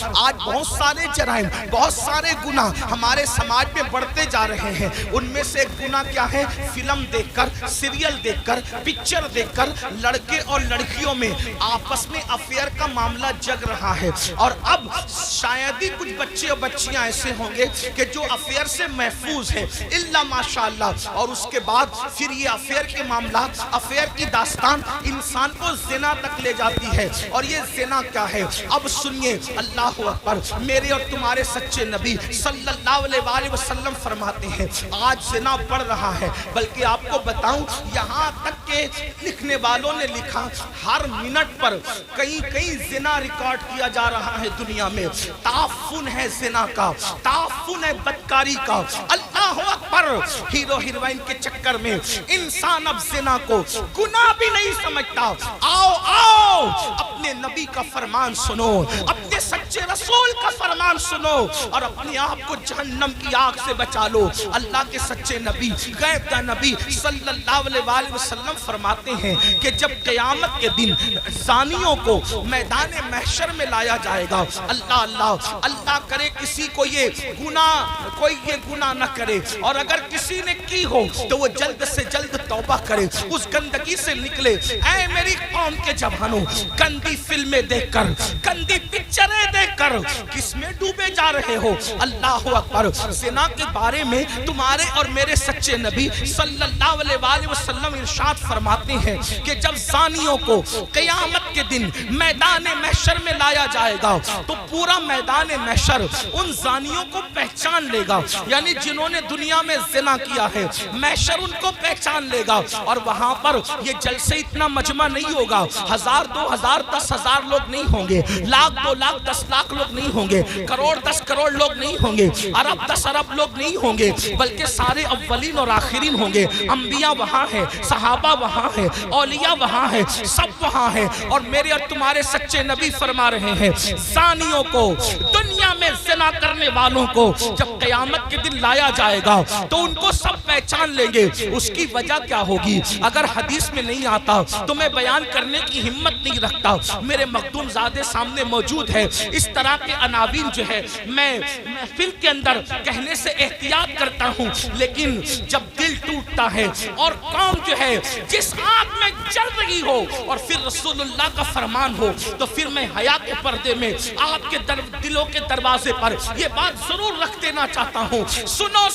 آج بہت سارے جرائم، بہت سارے گناہ ہمارے سماج میں بڑھتے جا رہے ہیں۔ ان میں سے ایک گناہ کیا ہے؟ فلم دیکھ کر، سیریل دیکھ کر، پکچر دیکھ کر لڑکے اور لڑکیوں میں آپس میں افیئر کا معاملہ جگ رہا ہے۔ اور اب شاید ہی کچھ بچے اور بچیاں ایسے ہوں گے کہ جو افیئر سے محفوظ ہیں، الا ماشاءاللہ۔ اور اس کے بعد پھر یہ افیئر کے معاملات، افیئر کی داستان انسان کو زنا تک لے جاتی ہے۔ اور یہ زنا کیا ہے؟ اب سنیے، اللہ اکبر، میرے اور تمہارے سچے نبی صلی اللہ علیہ وآلہ وسلم فرماتے ہیں آج زنا بڑھ رہا ہے۔ بلکہ آپ کو بتاؤں، یہاں تک کہ لکھنے والوں نے لکھا ہر منٹ پر کئی زنا ریکارڈ کیا جا رہا ہے دنیا میں۔ تعفن ہے زنا کا، تعفن ہے بدکاری کا۔ اللہ اکبر، ہیرو ہیروئن کے چکر میں انسان اب زنا کو گناہ بھی نہیں سمجھتا۔ آؤ آؤ، اپنے نبی کا فرمان سنو، اپنے سچے رسول کا فرمان سنو، اور اپنے آپ کو جہنم کی آگ سے بچا لو۔ اللہ کے سچے نبی، غیب کا نبی صلی اللہ علیہ وآلہ وسلم فرماتے ہیں کہ جب قیامت کے دن زانیوں کو میدان محشر میں لایا جائے گا، اللہ کرے کسی کو یہ گناہ نہ کرے، اور اگر کسی نے کی ہو تو وہ جلد سے جلد توبہ کرے، اس گندگی سے نکلے۔ اے میری قوم کے جوانوں، گندی فلمیں دیکھ کر، گندی پکچریں دیکھ کر کس میں ڈوبے جا رہے ہو؟ اللہ اکبر، زنا کے بارے میں تمہارے اور میرے سچے نبی صلی اللہ علیہ وآلہ وسلم ارشاد فرماتے ہیں کہ جب زانیوں کو قیامت کے دن میدان محشر میں لایا جائے گا تو پورا میدان محشر ان زانیوں کو پہچان لے گا، یعنی جنہوں نے دنیا میں زنا کیا ہے، محشر ان کو پہچان لے گا۔ اور وہاں پر یہ جلسے اتنا مجمع نہیں ہوگا، 1000 2000 10,000 لوگ نہیں ہوں گے، 1,00,000 2,00,000 10,00,000 لوگ نہیں ہوں گے، کروڑ 10 کروڑ لوگ نہیں ہوں گے، ارب 10 ارب لوگ نہیں ہوں گے، بلکہ سارے اولین اور آخرین ہوں گے۔ انبیاء وہاں ہیں، صحابہ وہاں ہیں، اولیاء وہاں ہیں، سب وہاں ہیں۔ اور میرے اور تمہارے سچے نبی فرما رہے ہیں زانیوں کو، دنیا میں زنا کرنے والوں کو جب قیامت کے دن لایا جائے گا تو ان کو سب پہچان لیں گے۔ اس کی وجہ کیا ہوگی؟ اگر حدیث میں نہیں آتا تو میں بیان کرنے کی ہمت نہیں رکھتا، میرے مخدوم زادے سامنے موجود ہے۔ اس طرح کے عناوین جو ہے میں محفل کے اندر کہنے سے احتیاط کرتا ہوں، لیکن جب دل ٹوٹتا ہے اور قوم جو ہے جس آگ میں جل رہی ہو اور پھر رسول اللہ کا فرمان ہو، تو پھر میں حیا کے پردے میں آپ کے دلوں کے دروازے پر یہ بات ضرور رکھ دینا چاہتا ہوں، سنو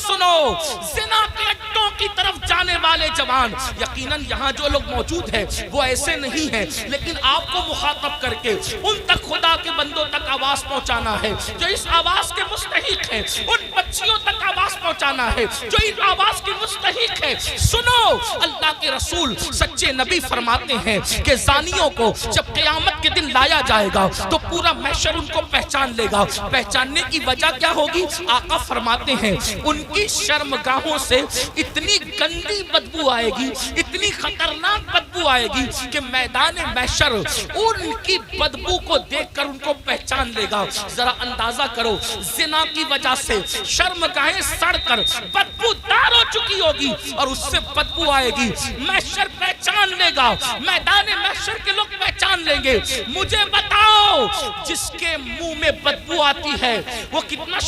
زنا کے اڈوں کی طرف جانے والے جوان، یقیناً یہاں جو لوگ موجود ہیں وہ ایسے نہیں ہیں، لیکن آپ کو مخاطب کر کے ان تک خدا کے بندوں تک آواز پہنچانا ہے جو اس آواز کے مستحق ہیں، ان بچیوں تک آواز پہنچانا ہے جو اس آواز کے مستحق ہے۔ سنو، اللہ کے رسول سچے نبی فرماتے ہیں کہ زانیوں کو جب قیامت کے دن لایا جائے گا تو پورا محشر ان کو پہچان لے گا۔ پہچاننے کی وجہ کیا ہوگی؟ آقا فرماتے ہیں ان کی شرمگاہوں سے اتنی گندی بدبو آئے گی، اتنی خطرناک بدبو آئے گی کہ میدان محشر ان کی بدبو کو دیکھ کر ان کو پہچان لے گا۔ ذرا اندازہ کرو، زنا کی وجہ سے شرمگاہیں سڑ کر بدبو دار ہو چکی ہوگی اور اس سے بدبو آئے گی، محشر پہچان لے گا، میدان محشر کے لوگ پہچان لیں گے۔ مجھے بتاؤ، جس کے منہ میں بدبو آتی ہے وہ کتنا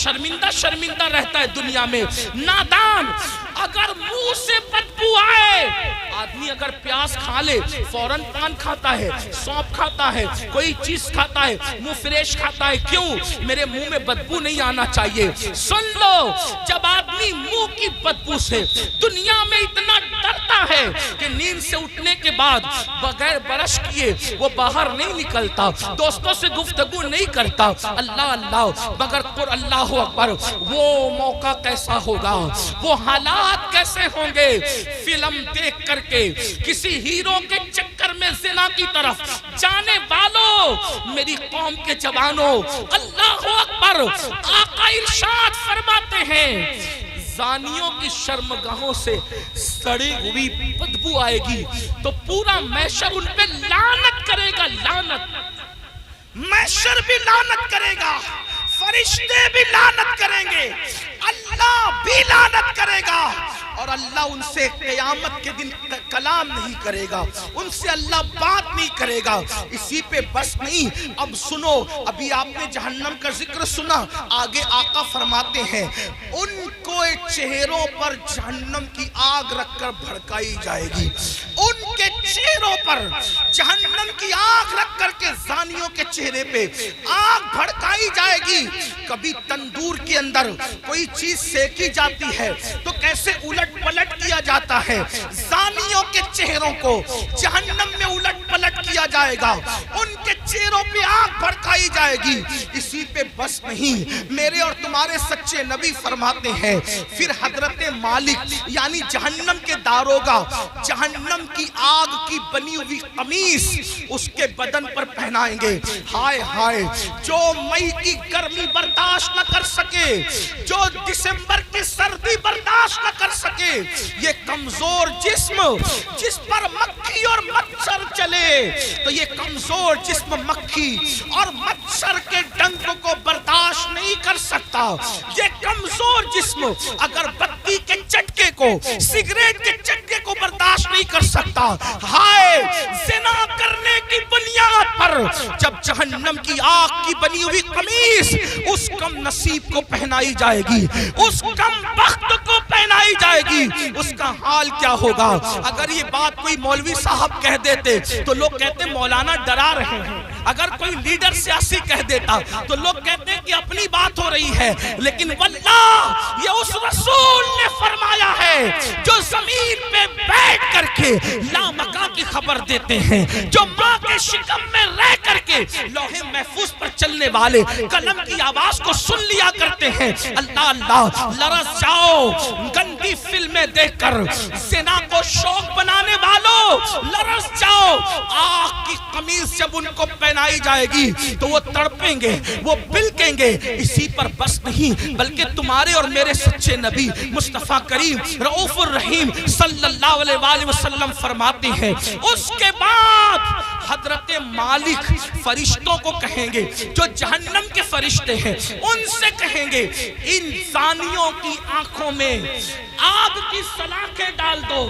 شرمندہ رہتا ہے دنیا میں۔ نادان، اگر منہ سے بدبو آئے، آدمی اگر پیاز کھا لے فوراً پان کھاتا ہے، سونپ کھاتا ہے، کوئی چیز کھاتا ہے، منہ فریش کھاتا ہے، کیوں؟ میرے منہ میں بدبو نہیں آنا چاہیے۔ سن لو، جب آدمی منہ کی بدبو سے دنیا میں اتنا ڈرتا ہے کہ نیند سے اٹھنے کے بعد بغیر برش کیے وہ باہر نہیں نکلتا، دوستوں سے گفتگو نہیں کرتا، اللہ مگر اللہ اکبر، وہ موقع کیسا ہوگا، وہ حالات کیسے ہوں گے؟ فلم دیکھ کر کے کسی ہیرو کے چکر میں زنا کی طرف جانے والوں، میری قوم کے جوانوں، اللہ اکبر، آقا ارشاد فرماتے ہیں زانیوں کی شرمگاہوں سے سڑی ہوئی بدبو آئے گی تو پورا محشر ان پہ لعنت کرے گا۔ لعنت، محشر بھی لعنت کرے گا، فرشتے بھی لعنت کریں گے، اللہ بھی لعنت کرے گا، اور اللہ ان سے قیامت کے دن کلام نہیں کرے گا، ان سے اللہ بات نہیں کرے گا۔ اسی پہ بس نہیں، اب سنو، ابھی آپ نے جہنم کا ذکر سنا، آگے آقا فرماتے ہیں ان کو چہروں پر جہنم کی آگ رکھ کر بھڑکائی جائے گی، ان کے چہروں پر جہنم کی آگ رکھ کر کے زانیوں کے چہرے پہ آگ بھڑکائی جائے گی۔ کبھی تندور کے اندر کوئی چیز سیکی جاتی ہے تو کیسے الٹ پلٹ کیا جاتا ہے، زانیوں کے چہروں کو جہنم میں الٹ پلٹ کیا جائے گا، ان کے چہروں پہ آگ بھڑکائی جائے گی۔ اسی پہ بس نہیں، میرے اور تمہارے سچے نبی فرماتے ہیں پھر حضرت مالک یعنی جہنم کے داروغہ جہنم کی آگ کی بنی ہوئی قمیص اس کے بدن پر پہنائیں گے۔ ہائے ہائے، جو مئی کی گرمی برداشت نہ کر سکے، جو دسمبر کی سردی برداشت نہ کر سکے، یہ کمزور جسم جس پر مکھی اور مچھر چلے تو یہ کمزور جسم مکھی اور مچھر کے ڈنک کو برداشت نہیں کر سکتا۔ یہ کمزور جسم اگر بتی کے چٹکے کو، سگریٹ کے چٹکے کو برداشت نہیں کر سکتا۔ ہائے، زنا کرنے کی بنیاد پر جب جہنم کی آگ کی بنی ہوئی قمیص اس کم نصیب کو پہنائی جائے گی، اس کم بخت کو پہنائی جائے گی، اس کا حال کیا ہوگا؟ اگر یہ بات کوئی مولوی صاحب کہہ دیتے تو لوگ کہتے مولانا ڈرا رہے ہیں، اگر کوئی لیڈر سیاسی کہہ دیتا تو لوگ کہتے کہ اپنی بات ہو رہی ہے، لیکن واللہ یہ اس رسول نے فرمایا ہے جو زمین پہ بیٹھ کر کے لامکاں کی خبر دیتے ہیں، جو ماں کے شکم میں رہ کر کے لوح محفوظ پر چلنے والے قلم کی آواز کو سن لیا کرتے ہیں۔ اللہ اللہ، لرز جاؤ گندی فلمیں دیکھ کر، زنا کو شوق بنانے والوں لرز جاؤ، آگ کی قمیص جب ان کو پہنائی جائے گی تو وہ تڑپیں گے، وہ بلکیں گے۔ اسی پر بس نہیں بلکہ تمہارے اور میرے سچے نبی مصطفیٰ کریم رؤوف الرحیم صلی اللہ علیہ وآلہ وسلم فرماتے ہیں اس کے بعد حضرت مالک فرشتوں کو کہیں گے، جو جہنم کے فرشتے ہیں ان سے کہیں گے ان زانیوں کی آنکھوں میں آگ کی سلاخیں ڈال دو،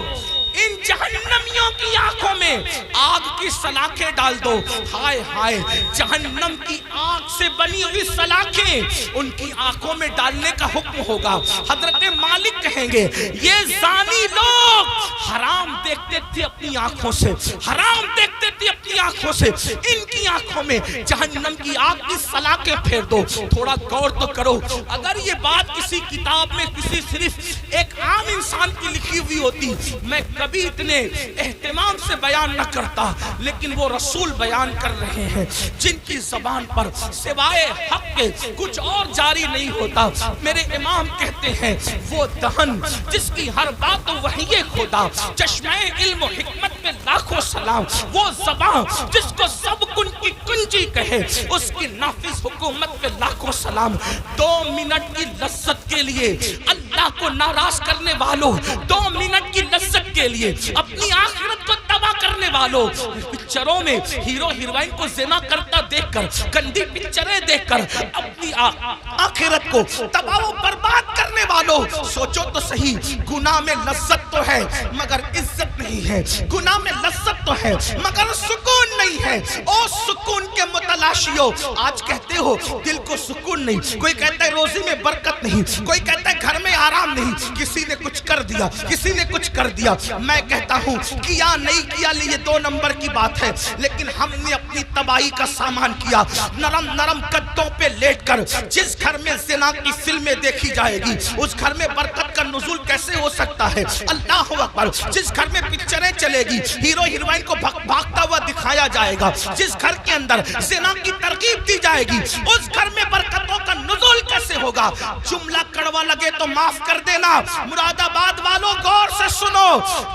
ان جہنمیوں کی آنکھوں میں آگ کی سلاخیں ڈال دو۔ ہائے ہائے، جہنم کی آگ سے بنی ہوئی سلاخیں ان کی آنکھوں میں ڈالنے کا حکم ہوگا۔ حضرت مالک کہیں گے یہ زانی لوگ حرام دیکھتے تھے اپنی آنکھوں سے، حرام دیکھتے تھے اپنی آنکھوں سے، ان کی آنکھوں میں جہنم کی آگ کی سلاخیں پھیر دو۔ تھوڑا غور تو کرو، اگر یہ بات کسی کتاب میں کسی صرف ایک عام انسان کی لکھی ہوئی ہوتی میں کبھی اتنے اہتمام سے بیان نہ کرتا، لیکن وہ رسول بیان کر رہے ہیں جن کی زبان پر سوائے حق کے کچھ اور جاری نہیں ہوتا۔ میرے امام کہتے ہیں وہ دہن جس کی ہر بات وحی خدا، چشمہ علم و حکمت پہ لاکھوں سلام، وہ زبان جس کو سب کن کی کنجی کہے، اس کی نافذ حکومت پہ لاکھوں سلام۔ 2 منٹ کی لذت کے لیے اللہ کو ناراض کرنے والوں، 2 منٹ کی لذت کے لیے اپنی آخرت کو تباہ کرنے والوں، پکچروں میں ہیرو ہیروئن کو زنا کرتا دیکھ کر، گندی پکچریں دیکھ کر اپنی آخرت کو تباہ و برباد کرنے والوں، سوچو تو صحیح، گناہ میں لذت تو ہے مگر عزت نہیں ہے، گناہ میں لذت تو ہے مگر سکون نہیں ہے۔ او سکون کے متلاشیوں، آج کہتے ہو دل کو سکون نہیں، کوئی کہتا ہے روزی میں برکت نہیں، کوئی کہتا ہے گھر میں آرام نہیں، کسی نے کچھ کر دیا، کسی نے کچھ کر دیا۔ میں کہتا ہوں کیا نہیں کیا یہ 2 نمبر کی بات ہے، لیکن ہم نے اپنی تباہی کا سامان کیا۔ نرم نرم گدوں پہ لیٹ کر جس گھر میں زنا کی فلمیں دیکھی جائے گی اس گھر میں برکت کا نزول کیسے ہو سکتا ہے؟ اللہ اکبر۔ جس گھر میں پکچریں چلے گی، ہیرو ہیروئن کو بھاگتا ہوا دکھایا جائے گا، جس گھر کے اندر زنا کی ترغیب دی جائے گی اس گھر میں برکتوں کا نزول کیسے ہوگا؟ جملہ کڑوا لگے تو معاف کر دینا، مراد آباد والوں غور سے سنو،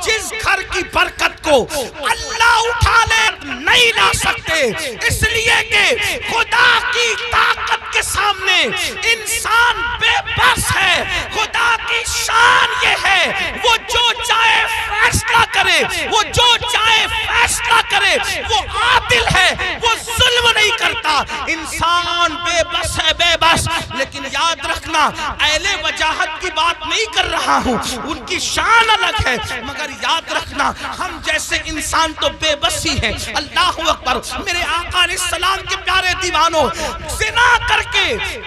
جس گھر کی برکت کو اللہ اٹھا لے نہیں لا سکتے، اس لیے کہ خدا کی طاقت کے سامنے انسان بے بس ہے۔ خدا کی شان یہ ہے وہ جو چاہے فیصلہ کرے، وہ جو چاہے فیصلہ کرے، وہ عادل ہے، وہ ظلم نہیں کرتا۔ انسان بے بس ہے، بے بس، لیکن یاد رکھنا رکھنا اہل وجاہت کی بات نہیں کر رہا ہوں، ان کی شان الگ ہے، مگر یاد رکھنا ہم جیسے انسان تو بے بسی ہیں۔ اللہ اکبر۔ میرے آقا علیہ السلام کے پیارے دیوانوں، زنا کر کے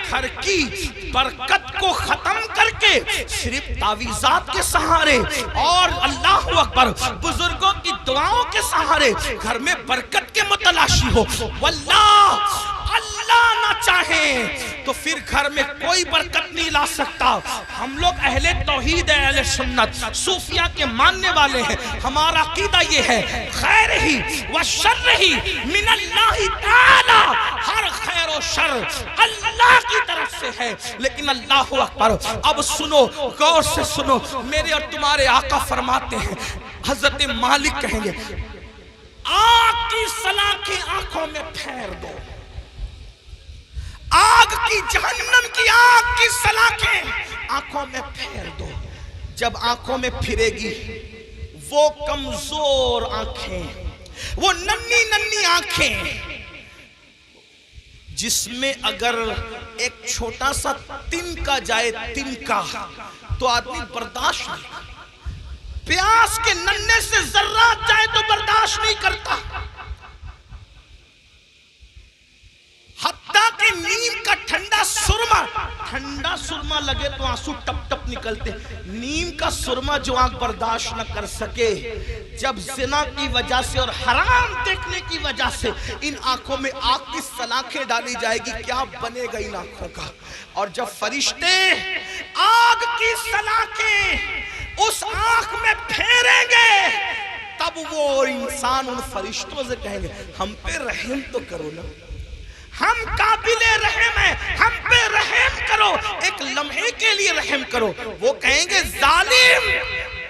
گھر کی برکت کو ختم کر کے صرف تعویذات کے سہارے اور اللہ اکبر بزرگوں کی دعاؤں کے سہارے گھر میں برکت کے متلاشی ہو، واللہ اللہ نہ چاہے تو پھر گھر میں کوئی برکت نہیں لا سکتا۔ ہم لوگ اہل توحید اہل سنت صوفیہ کے ماننے والے ہیں، ہمارا عقیدہ یہ ہے خیر ہی و شر ہی من اللہ تعالی، ہر خیر و شر اللہ کی طرف سے ہے۔ لیکن اللہ اکبر، اب سنو، غور سے سنو، میرے اور تمہارے آقا فرماتے ہیں، حضرت مالک کہیں گے آگ کی سلاخیں آنکھوں میں پھیر دو، آگ کی جہنم کی آگ کی سلاخیں آنکھوں میں پھیر دو۔ جب آنکھوں میں پھرے گی وہ کمزور آنکھیں، وہ ننھی ننھی آنکھیں جس میں اگر ایک چھوٹا سا تنکا جائے، تنکا، تو آدمی برداشت نہیں کرتا، پیاس کے ننھے سے ذرات جائے تو برداشت نہیں کرتا، حتیٰ کہ نیم کا ٹھنڈا سرما لگے تو آنسو ٹپ ٹپ نکلتے، نیم کا سرما جو آنکھ برداشت نہ کر سکے، جب زنا کی وجہ سے اور حرام دیکھنے کی وجہ سے ان آنکھوں میں آگ کی سلاخیں ڈالی جائے گی، کیا بنے گا ان آنکھوں کا؟ اور جب فرشتے آگ کی سلاخیں اس آنکھ میں پھیریں گے، تب وہ انسان ان فرشتوں سے کہیں گے ہم پہ رحم تو کرو نا، ہم قابل رحم ہیں، ہم پہ رحم کرو، ایک لمحے کے لیے رحم کرو۔ وہ کہیں گے ظالم،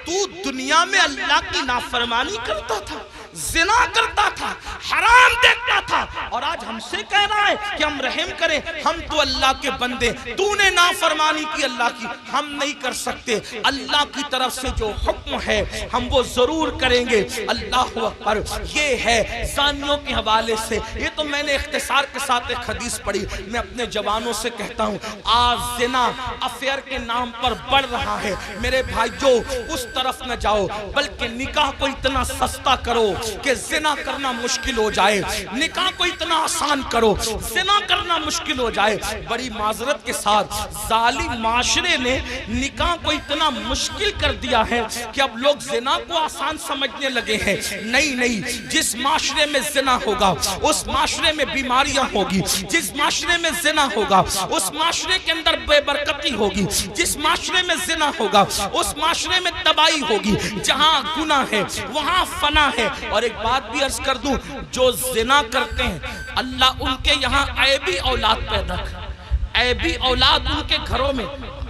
تو دنیا میں اللہ کی نافرمانی کرتا تھا، زنا کرتا تھا، حرام دیکھتا تھا، اور آج ہم سے کہہ رہا ہے کہ ہم رحم کریں، ہم تو اللہ کے بندے، تو نے نافرمانی کی اللہ کی، ہم نہیں کر سکتے، اللہ کی طرف سے جو حکم ہے ہم وہ ضرور کریں گے۔ اللہ اکبر۔ یہ ہے زانیوں کے حوالے سے، یہ تو میں نے اختصار کے ساتھ ایک حدیث پڑھی، میں اپنے جوانوں سے کہتا ہوں آج زنا افیئر کے نام پر بڑھ رہا ہے، میرے بھائیو اس طرف نہ جاؤ، بلکہ نکاح کو اتنا سستا کرو کہ زنا کرنا مشکل ہو جائے، نکاح کو اتنا آسان کرو زنا کرنا مشکل ہو جائے۔ بڑی معذرت کے ساتھ ظالم معاشرے نے نکاح کو اتنا مشکل کر دیا ہے کہ اب لوگ زنا کو آسان سمجھنے لگے ہیں۔ نہیں، جس معاشرے میں زنا ہوگا اس معاشرے میں بیماریاں ہوگی، جس معاشرے میں زنا ہوگا اس معاشرے کے اندر بے برکتی ہوگی، جس معاشرے میں زنا ہوگا اس معاشرے میں تباہی ہوگی، جہاں گناہ ہے وہاں فنا ہے۔ اور ایک بات بھی عرض کر دوں، جو زنا کرتے ہیں اللہ ان کے یہاں عیبی اولاد پیدا کر، عیبی اولاد ان کے گھروں میں۔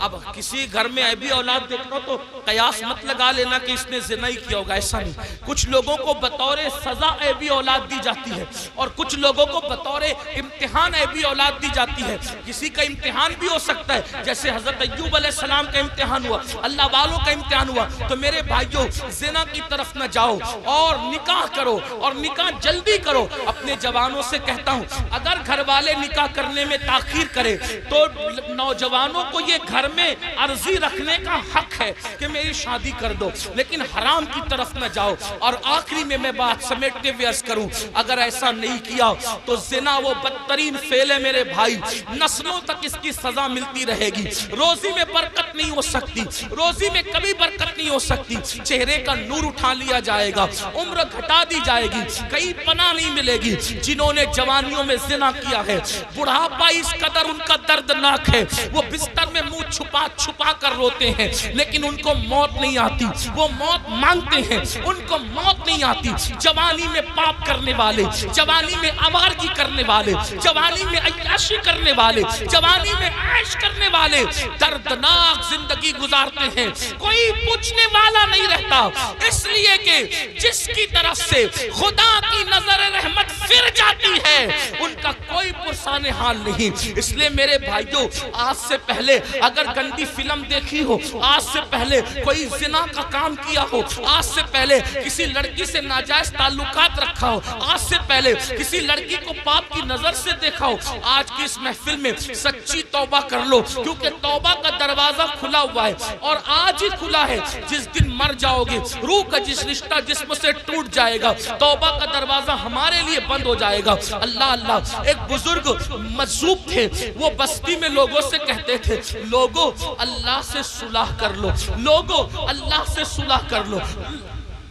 اب کسی گھر میں عیبی اولاد دیکھنا تو قیاس مت لگا لینا کہ اس نے زنا ہی کیا ہوگا، ایسا نہیں۔ کچھ لوگوں کو بطور سزا عیبی اولاد دی جاتی ہے اور کچھ لوگوں کو بطور امتحان عیبی اولاد دی جاتی ہے۔ کسی کا امتحان بھی ہو سکتا ہے، جیسے حضرت ایوب علیہ السلام کا امتحان ہوا، اللہ والوں کا امتحان ہوا۔ تو میرے بھائیو زنا کی طرف نہ جاؤ اور نکاح کرو، اور نکاح جلدی کرو۔ اپنے جوانوں سے کہتا ہوں اگر گھر والے نکاح کرنے میں تاخیر کرے تو نوجوانوں کو یہ گھر میں عرضی رکھنے کا حق ہے کہ میری شادی کر دو، لیکن حرام کی طرف نہ جاؤ۔ اور آخری میں بات سمیٹتے ہوئے عرض کروں، اگر ایسا نہیں کیا تو زنا وہ بدترین فعل ہے میرے بھائی، نسلوں تک اس کی سزا ملتی رہے گی۔ روزی میں برکت نہیں ہو سکتی، روزی میں کبھی برکت نہیں ہو سکتی، چہرے کا نور اٹھا لیا جائے گا، عمر گھٹا دی جائے گی، کئی پناہ نہیں ملے گی۔ جنہوں نے جوانیوں میں زنا کیا ہے بڑھاپا اس قدر ان کا دردناک ہے، وہ بستر میں منہ چھپا کر روتے ہیں، لیکن ان کو موت نہیں آتی، وہ موت مانگتے ہیں، ان کو موت نہیں آتی۔ جوانی میں پاپ کرنے والے، جوانی میں آوارگی کرنے والے، جوانی میں عیاشی کرنے والے، جوانی میں عیش کرنے والے دردناک زندگی گزارتے ہیں، کوئی پوچھنے والا نہیں رہتا، اس لیے کہ جس کی طرف سے خدا کی نظر رحمت پھر جاتی ہے ان کا کوئی پرسان حال نہیں۔ اس لیے میرے بھائیو آج سے پہلے اگر اگر گندی فلم دیکھی ہو، آج سے پہلے کوئی زنا کا کام کیا ہو، آج سے پہلے کسی لڑکی سے ناجائز تعلقات رکھا ہو، آج سے پہلے کسی لڑکی کو پاپ کی نظر سے دیکھا ہو، آج کی اس محفل میں سچی توبہ کر لو، کیونکہ توبہ کا دروازہ کھلا ہوا ہے اور آج ہی کھلا ہے۔ جس دن مر جاؤ گے، روح کا جس رشتہ جسم سے ٹوٹ جائے گا، توبہ کا دروازہ ہمارے لیے بند ہو جائے گا۔ اللہ اللہ، ایک بزرگ مجذوب تھے، وہ بستی میں لوگوں سے کہتے تھے، لوگوں اللہ سے صلح کر لو، لوگوں اللہ سے صلح کر لو،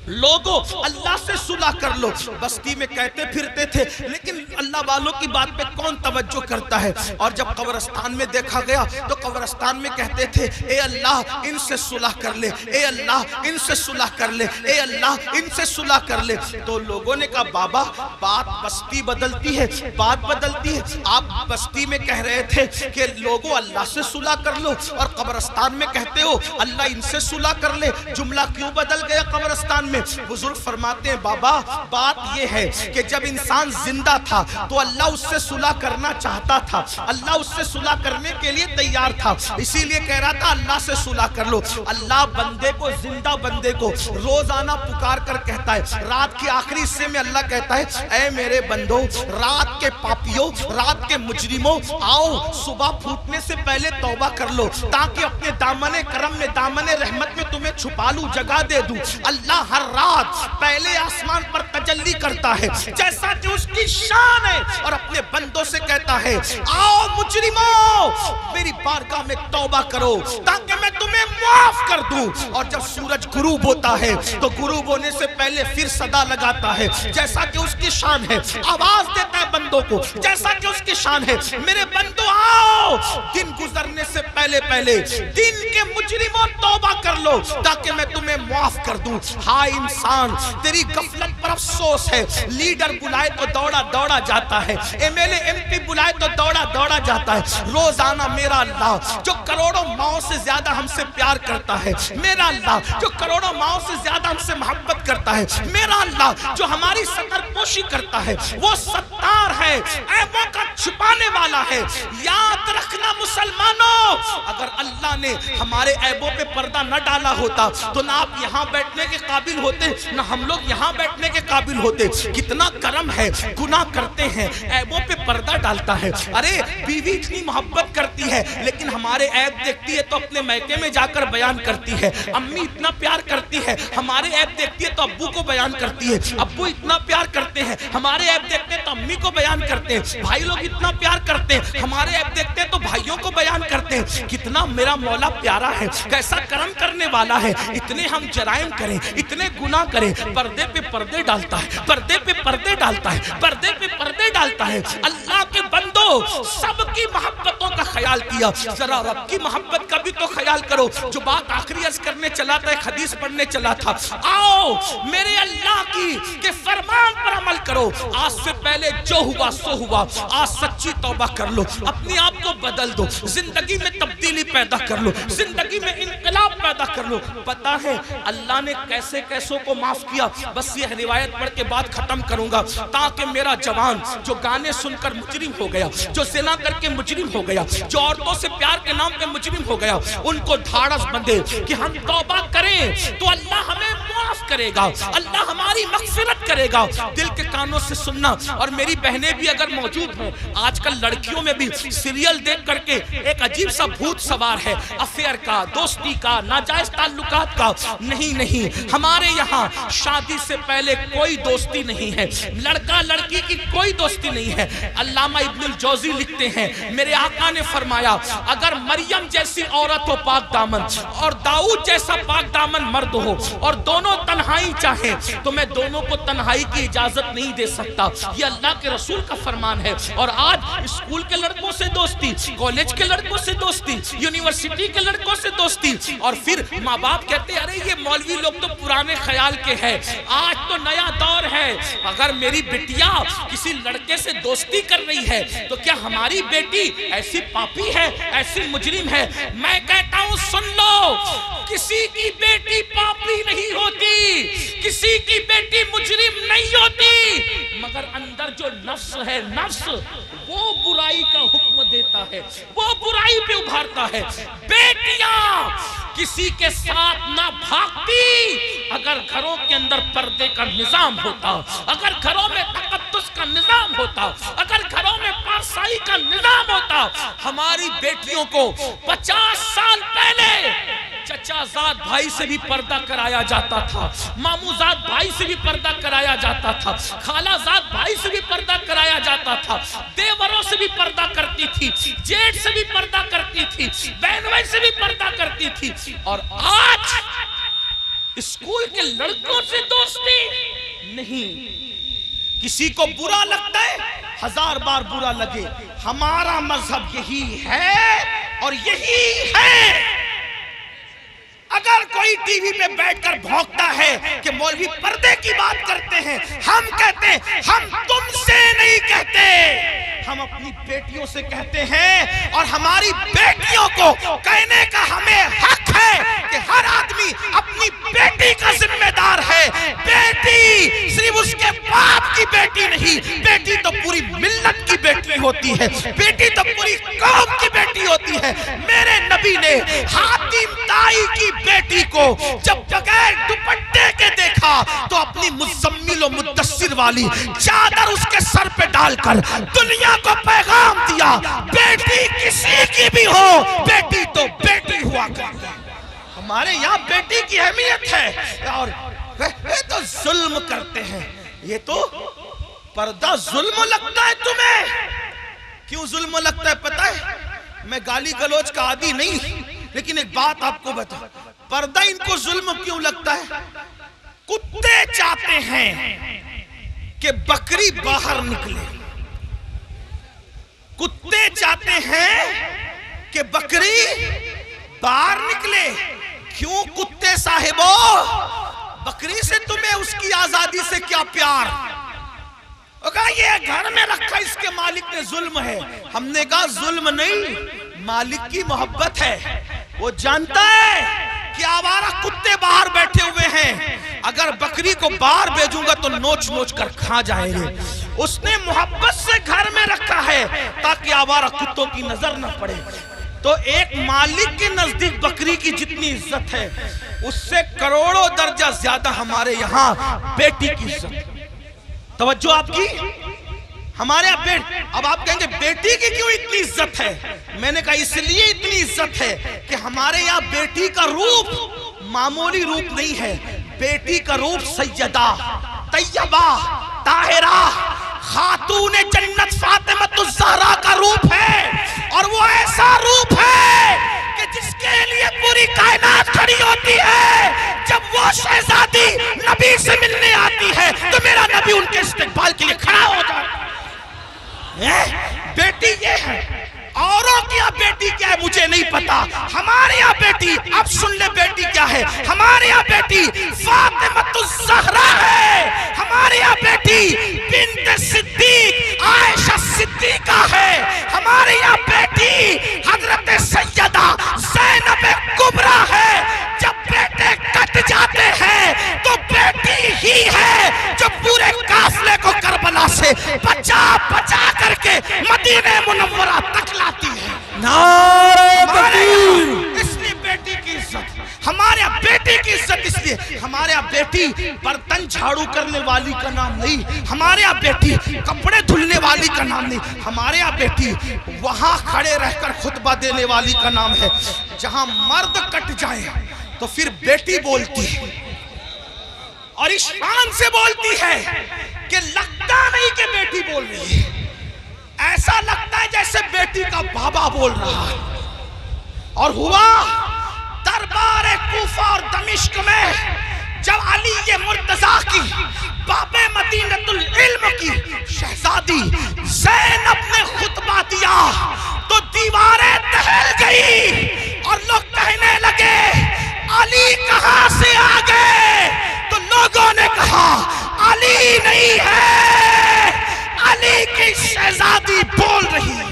لوگوں اللہ سے صلح کر لو۔ بستی میں کہتے پھرتے تھے، لیکن اللہ والوں کی بات پہ کون توجہ کرتا ہے؟ اور جب قبرستان میں دیکھا گیا تو قبرستان میں کہتے تھے، اے اللہ ان سے صلح کر لے، اے اللہ ان سے صلح کر لے، اے اللہ ان سے صلح کر لے۔ تو لوگوں نے کہا، بابا بات بستی بدلتی ہے، بات بدلتی ہے۔ آپ بستی میں کہہ رہے تھے کہ لوگوں اللہ سے صلح کر لو، اور قبرستان میں کہتے ہو اللہ ان سے صلح کر لے، جملہ کیوں بدل گیا قبرستان میں؟ بزرگ فرماتے ہیں، بابا بات یہ ہے کہ جب انسان زندہ تھا تو اللہ اس سے صلح کرنا چاہتا تھا، اللہ اس سے صلح کرنے کے لیے تیار تھا، اسی لیے کہہ رہا تھا اللہ سے صلح کر لو۔ اللہ بندے کو، زندہ بندے کو روزانہ پکار کر کہتا ہے، رات کی آخری حصے میں اللہ کہتا ہے، اے میرے بندو، رات کے پاپیوں، رات کے مجرموں، آؤ صبح پھوٹنے سے پہلے توبہ کر لو، تاکہ اپنے دامن کرم میں، دامن رحمت میں تمہیں چھپا لوں، جگہ دے دوں۔ اللہ ہر رات پہلے آسمان پر تجلی کرتا ہے جیسا کہ اس کی شان ہے، اور اپنے بندوں سے کہتا ہے، آؤ مجرموں میری بارگاہ میں توبہ کرو تاکہ میں تمہیں معاف کر دوں۔ اور جب سورج غروب ہوتا ہے تو غروب ہونے سے پہلے پھر صدا لگاتا ہے جیسا کہ اس کی شان ہے، آواز دیتا ہے بندوں کو جیسا کہ اس کی شان ہے، میرے بندوں آؤ، دن گزرنے سے پہلے پہلے دن کے مجرموں توبہ کر لو تاکہ میں تمہیں معاف کر دوں۔ ہائے انسان، تیری غفلت پر افسوس ہے، لیڈر بلائے تو دوڑا دوڑا جاتا ہے، M L A M P بلائے تو دوڑا دوڑا جاتا ہے۔ روزانہ میرا اللہ جو کروڑوں ماؤں سے زیادہ ہم سے پیار کرتا ہے، میرا اللہ جو کروڑوں ماؤں سے زیادہ ہم سے محبت کرتا ہے، میرا اللہ جو ہماری ستر پوشی کرتا ہے، وہ ستار ہے، عیبوں کا چھپانے والا ہے۔ یاد رکھنا مسلمانوں، اگر اللہ نے ہمارے عیبوں پہ پردہ نہ ڈالا ہوتا تو نہ آپ یہاں بیٹھنے کے قابل ہوتے، نہ ہم لوگ یہاں بیٹھنے کے قابل ہوتے۔ کتنا کرم ہے، گناہ کرتے ہیں، عیبوں پہ پردہ ڈالتا ہے۔ ارے بیوی اتنی محبت کرتی ہے لیکن ہمارے عیب دیکھتی ہے تو اپنے میکے میں جا کر بیان کرتی ہے، امی اتنا پیار کرتی ہے، ہمارے عیب دیکھتی ہے تو ابو کو بیان کرتی ہے، ابو اتنا پیار کرتے ہیں، ہمارے عیب دیکھتے ہیں تو امی کو بیان کرتے ہیں، بھائی لوگ اتنا پیار کرتے ہیں، ہمارے عیب دیکھتے ہیں تو بھائیوں کو بیان کرتے ہیں۔ کتنا میرا مولا پیارا ہے، کیسا کرم کرنے والا ہے۔ اتنے ہم جرائم کریں، اتنے گناہ کریں، پردے پہ پردے ڈالتا ہے، پردے پہ پردے ڈالتا ہے، پردے پہ پردے ڈالتا ہے۔ اللہ کے بندو، سب کی محبتوں کا خیال کیا، ذرا رب کی محبت کا بھی تو خیال کرو۔ جو بات آخری عرض کرنے چلا تھا، ایک حدیث پڑھنے چلا تھا، آؤ میرے اللہ کی کہ فرمان پر عمل کرو۔ آج سے پہلے جو ہوا سو ہوا، آج سچی توبہ کر لو، اپنے آپ کو بدل دو، زندگی میں تبدیلی پیدا کر لو، زندگی میں انقلاب پیدا کر لو۔ پتہ ہے اللہ نے کیسے کیسوں کو معاف کیا؟ بس یہ روایت پڑھ کے بات ختم کروں گا، تاکہ میرا جوان جو گانے سن کر مجرم ہو گیا، جو زنا کر کے مجرم ہو گیا، جو عورتوں سے پیار کے نام پہ مجرم ہو گیا، ان کو دھاڑس بندے کہ ہم توبہ کریں تو اللہ ہمیں معاف کرے گا، اللہ ہماری مغفرت کرے گا۔ دل کے کانوں سے سننا۔ اور میری بہنیں بھی اگر موجود ہیں، آج کل لڑکیوں میں بھی سیریل دیکھ کر کے ایک عجیب سا بھوت سوار ہے، افیئر کا، دوستی کا، ناجائز تعلقات کا۔ نہیں، ہمارے یہاں شادی سے پہلے کوئی دوستی نہیں ہے، لڑکا لڑکی کی کوئی دوستی نہیں ہے۔ علامہ ابن الجوزی لکھتے ہیں، میرے آقا نے فرمایا، اگر مریم جیسی عورت ہو پاک دامن اور داؤد جیسا پاک دامن مرد ہو اور دونوں تنہائی چاہیں تو میں دونوں کو تنہائی کی اجازت نہیں دے سکتا۔ یہ اللہ کے رسول کا فرمان ہے۔ اور آج اسکول کے لڑکوں سے دوستی، کالج کے لڑکوں سے دوستی، یونیورسٹی کے لڑکوں سے دوستی، اور پھر ماں باپ کہتے ہیں ارے یہ مولوی لوگ تو پرانے خیال کے ہیں، آج تو نیا دور ہے۔ اگر میری بیٹیا کسی لڑکے سے دوستی کر رہی ہے تو کیا ہماری بیٹی ایسی پاپی ہے، ایسی مجرم ہے؟ میں کہتا ہوں سن لو، کسی کی بیٹی پاپی نہیں ہوتی، کسی کی بیٹی مجرم نہیں ہوتی، مگر اندر جو نفس ہے، نفس وہ برائی کا حکم دیتا دیتا ہے، وہ برائی پہ ابھارتا ہے۔ بیٹیاں کسی کے ساتھ نہ بھاگتی اگر گھروں کے اندر پردے کا نظام ہوتا، اگر گھروں میں تقدس کا نظام ہوتا، اگر گھروں میں پارسائی کا نظام ہوتا۔ ہماری بیٹیوں کو 50 سال پہلے چچا زاد بھائی سے بھی پردہ کرایا جاتا تھا، مامو زاد بھائی سے بھی پردہ کرایا جاتا تھا، خالہ زاد بھائی سے بھی پردہ کرایا جاتا تھا، دیوروں سے بھی پردہ کرتی تھی، جیٹ سے بھی پردہ کرتی تھی، بہن بھائی سے بھی پردہ کرتی تھی۔ اور آج اسکول کے لڑکوں سے دوستی نہیں۔ کسی کو برا لگتا ہے، 1000 بار برا لگے، ہمارا مذہب یہی ہے اور یہی ہے۔ اگر کوئی ٹی وی پہ بیٹھ کر بھونکتا ہے کہ مولوی پردے کی بات کرتے ہیں، ہم کہتے ہیں ہم تم سے نہیں کہتے، ہم اپنی بیٹیوں سے کہتے ہیں، اور ہماری بیٹیوں کو کہنے کا ہمیں حق ہے کہ ہر آدمی اپنی بیٹی کا ذمہ دار ہے۔ بیٹی صرف اس کے باپ کی بیٹی نہیں، بیٹی تو پوری ملت کی بیٹی ہوتی ہے، بیٹی تو پوری قوم کی بیٹی ہوتی ہے۔ میرے نبی نے حاتم طائی کی بیٹی کو جب بغیر دوپٹے کے دیکھا تو اپنی مزمل و مدثر والی چادر اس کے سر پہ ڈال کر دنیا کو پیغام دیا، بیٹی کسی کی بھی ہو، بیٹی تو بیٹی ہوا کرتی ہے۔ ہمارے یہاں بیٹی کی اہمیت ہے، اور یہ تو ظلم کرتے ہیں۔ یہ تو پردہ ظلم لگتا ہے تمہیں؟ کیوں ظلم لگتا ہے پتہ ہے؟ میں گالی گلوچ کا عادی نہیں، لیکن ایک بات آپ کو بتا، پردہ ان کو ظلم کیوں لگتا ہے؟ کتے چاہتے ہیں کہ بکری باہر نکلے، کتے چاہتے ہیں کہ بکری باہر نکلے۔ کیوں کتے صاحبو؟ بکری سے تمہیں اس کی آزادی سے کیا پیار؟ کہا یہ گھر میں رکھا اس کے مالک نے ظلم ہے۔ ہم نے کہا ظلم نہیں، مالک کی محبت ہے۔ وہ جانتا ہے کہ آوارہ کتے باہر بیٹھے ہوئے ہیں، اگر بکری کو باہر بھیجوں گا تو نوچ نوچ کر کھا جائیں گے۔ اس نے محبت سے گھر میں رکھا ہے تاکہ آوارہ کتوں کی نظر نہ پڑے۔ تو ایک مالک کے نزدیک بکری کی جتنی عزت ہے، اس سے کروڑوں درجہ زیادہ ہمارے یہاں بیٹی کی عزت۔ توجہ آپ کی؟ ہمارے یہاں اب آپ کہیں گے بیٹی کی کیوں اتنی عزت ہے؟ میں نے کہا اس لیے اتنی عزت ہے کہ ہمارے یہاں بیٹی کا روپ معمولی روپ نہیں ہے، بیٹی کا روپ سیدہ، طیبہ، طاہرہ، خاتون جنت فاطمہ الزہرا کا روپ ہے، اور وہ ایسا روپ ہے کہ جس کے لیے پوری کائنات کھڑی ہوتی ہے۔ جب وہ شہزادی نبی سے ملنے آتی ہے تو میرا نبی ان کے استقبال کے لیے کھڑا ہو جاتا ہے۔ بیٹی یہ ہے، اوروں کی بیٹی کیا ہے مجھے نہیں پتا، ہمارے یہاں بیٹی، اب سن لے بیٹی کیا ہے، ہمارے یہاں بیٹی فاطمہ الزہرا ہے، ہمارے یہاں بیٹی بنت صدیق عائشہ صدیقہ ہے، ہمارے یہاں بیٹی حضرت سیدہ زینب کبریٰ ہے۔ جب بیٹے کٹ جاتے ہیں تو بیٹی ہی ہے جو پورے قافلے کو کربلا سے بچا بچا کر کے مدینہ منورہ تک لاتی ہے۔ نعرہ تکبیر! اس لیے بیٹی کی عزت، ہمارے یہاں بیٹی کی عزت اس لیے، ہمارے یہاں بیٹی برتن جھاڑو کرنے والی کا نام نہیں، ہمارے یہاں بیٹی کپڑے دھلنے والی کا نام نہیں، ہمارے یہاں بیٹی وہاں کھڑے رہ کر خطبہ دینے والی کا نام ہے۔ جہاں مرد کٹ جائے تو پھر بیٹی بولتی ہے، اور اس شان سے بولتی ہے کہ لگتا نہیں کہ بیٹی بول رہی ہے، ایسا لگتا ہے جیسے بیٹی کا بابا بول رہا ہے۔ اور ہوا دربار کوفہ اور دمشق میں جب علی مرتضیٰ کی باب مدینۃ العلم کی شہزادی زینب نے خطبہ دیا تو دیواریں دہل گئی، اور لوگ کہنے لگے علی کہاں سے آ گئے؟ تو لوگوں نے کہا علی نہیں ہے، علی کی شہزادی بول رہی ہے۔